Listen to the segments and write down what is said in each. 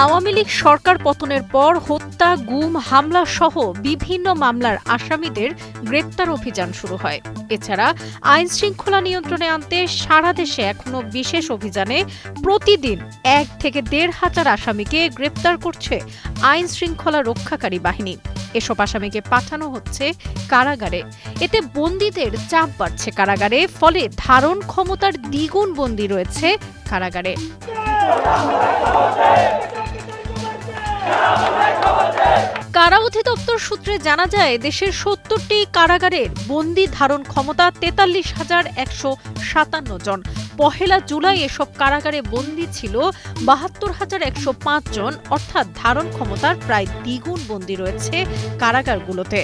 আওয়ামী লীগ সরকার পতনের পর হত্যা, গুম, হামলা সহ বিভিন্ন মামলার আসামিদের গ্রেপ্তার অভিযান শুরু হয়। এছাড়া আইন শৃঙ্খলা নিয়ন্ত্রণে আনতে সারা দেশে এখনো বিশেষ অভিযানে প্রতিদিন ১ থেকে ১.৫ হাজার আসামিকে গ্রেপ্তার করছে আইন শৃঙ্খলা রক্ষাকারী বাহিনী। এসব আসামিকে পাঠানো হচ্ছে কারাগারে। এতে বন্দীদের চাপ বাড়ছে কারাগারে, ফলে ধারণ ক্ষমতার দ্বিগুণ বন্দী রয়েছে কারাগারে। কারা অধিদপ্তর সূত্রে জানা যায়, দেশের ৭০টি কারাগারের বন্দী ধারণ ক্ষমতা ৪৩,১৫৭ জন। পহেলা জুলাই এসব কারাগারে বন্দী ছিল ৭২,১০৫ জন, অর্থাৎ ধারণ ক্ষমতার প্রায় দ্বিগুণ বন্দী রয়েছে কারাগারগুলোতে।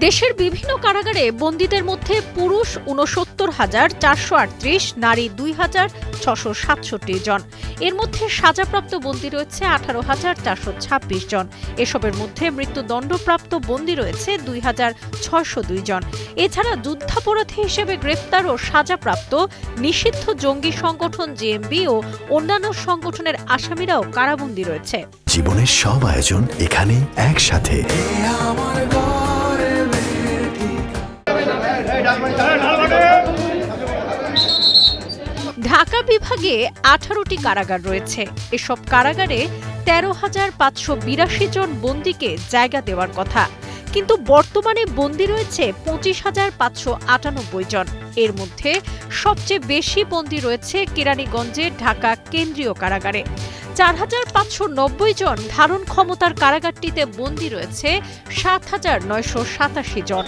দেশের বিভিন্ন কারাগারে বন্দীদের মধ্যে পুরুষ ৬৯,৪৩৮, নারী ২,৬৬৭ জন। এর মধ্যে সাজাপ্রাপ্ত বন্দী রয়েছে ১৮,৪২৬ জন। এসবের মধ্যে মৃত্যুদণ্ডপ্রাপ্ত বন্দী রয়েছে ২,৬০২ জন। এছাড়া যুদ্ধাপরাধী হিসেবে গ্রেপ্তার ও সাজাপ্রাপ্ত নিষিদ্ধ জঙ্গি সংগঠন জেএমবি ও অন্যান্য সংগঠনের আসামিরাও কারাবন্দী রয়েছে। জীবনের সব আয়োজন এখানে একসাথে। ঢাকা বিভাগে ১৮টি কারাগার রয়েছে। এসব কারাগারে ১৩,৫৮২ জন বন্দীকে জায়গা দেওয়ার কথা, কিন্তু বর্তমানে বন্দী রয়েছে ২৫,৫৯৮ জন। এর মধ্যে সবচেয়ে বেশি বন্দী রয়েছে কেরানীগঞ্জের ঢাকা কেন্দ্রীয় কারাগারে। ৪,৫৯০ জন। ধারণ ক্ষমতার কারাগারটিতে বন্দী রয়েছে ৭,৯৮৭ জন।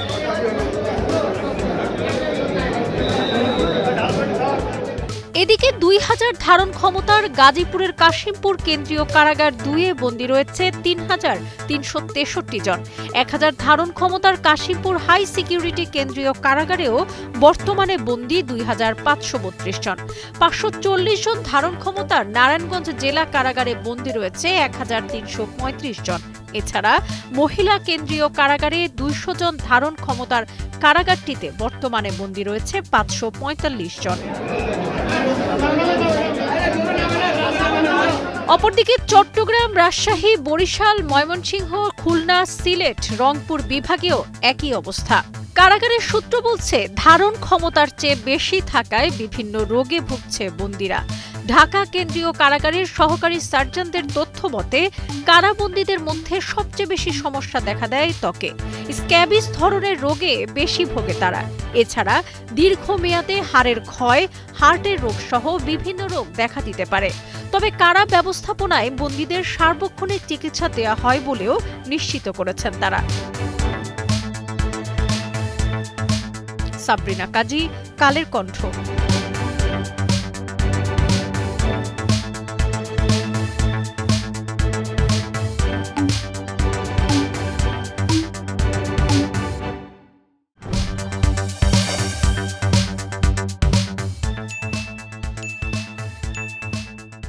এদিকে ২,০০০ ধারণ ক্ষমতার গাজীপুরের কাশিমপুর কেন্দ্রীয় কারাগার ২-এ বন্দী রয়েছে ৩,৩৬৩ জন। ১,০০০ ধারণ ক্ষমতার কাশিমপুর হাই সিকিউরিটি কেন্দ্রীয় কারাগারেও বর্তমানে বন্দী ২,৫৩২ জন। ৫৪০ জন ধারণ ক্ষমতার নারায়ণগঞ্জ জেলা কারাগারে বন্দী রয়েছে ১,৩৩৫ জন। এছাড়া মহিলা কেন্দ্রীয় কারাগারে ২০০ জন ধারণ ক্ষমতার কারাগারটিতে বর্তমানে বন্দী রয়েছে ৫৪৫ জন। অপরদিকে চট্টগ্রাম, রাজশাহী, বরিশাল, ময়মনসিংহ, খুলনা, সিলেট, রংপুর বিভাগেও একই অবস্থা। কারাগারের সূত্র বলছে, ধারণ ক্ষমতার চেয়ে বেশি থাকায় বিভিন্ন রোগে ভুগছে বন্দীরা। ঢাকা কেন্দ্রীয় কারাগারের সহকারী সার্জনদের তথ্য মতে, কারাবন্দীদের মধ্যে সবচেয়ে বেশি সমস্যা দেখা দেয় ত্বকে। স্ক্যাবিস ধরনের রোগে বেশি ভোগে তারা। এছাড়া দীর্ঘমেয়াদে হাড়ের ক্ষয়, হার্টের রোগ সহ বিভিন্ন রোগ দেখা দিতে পারে। তবে কারা ব্যবস্থাপনায় বন্দীদের সার্বক্ষণিক চিকিৎসা দেওয়া হয় বলেও নিশ্চিত করেছেন তারা। সাবরিনা কাজী, কালের কণ্ঠ।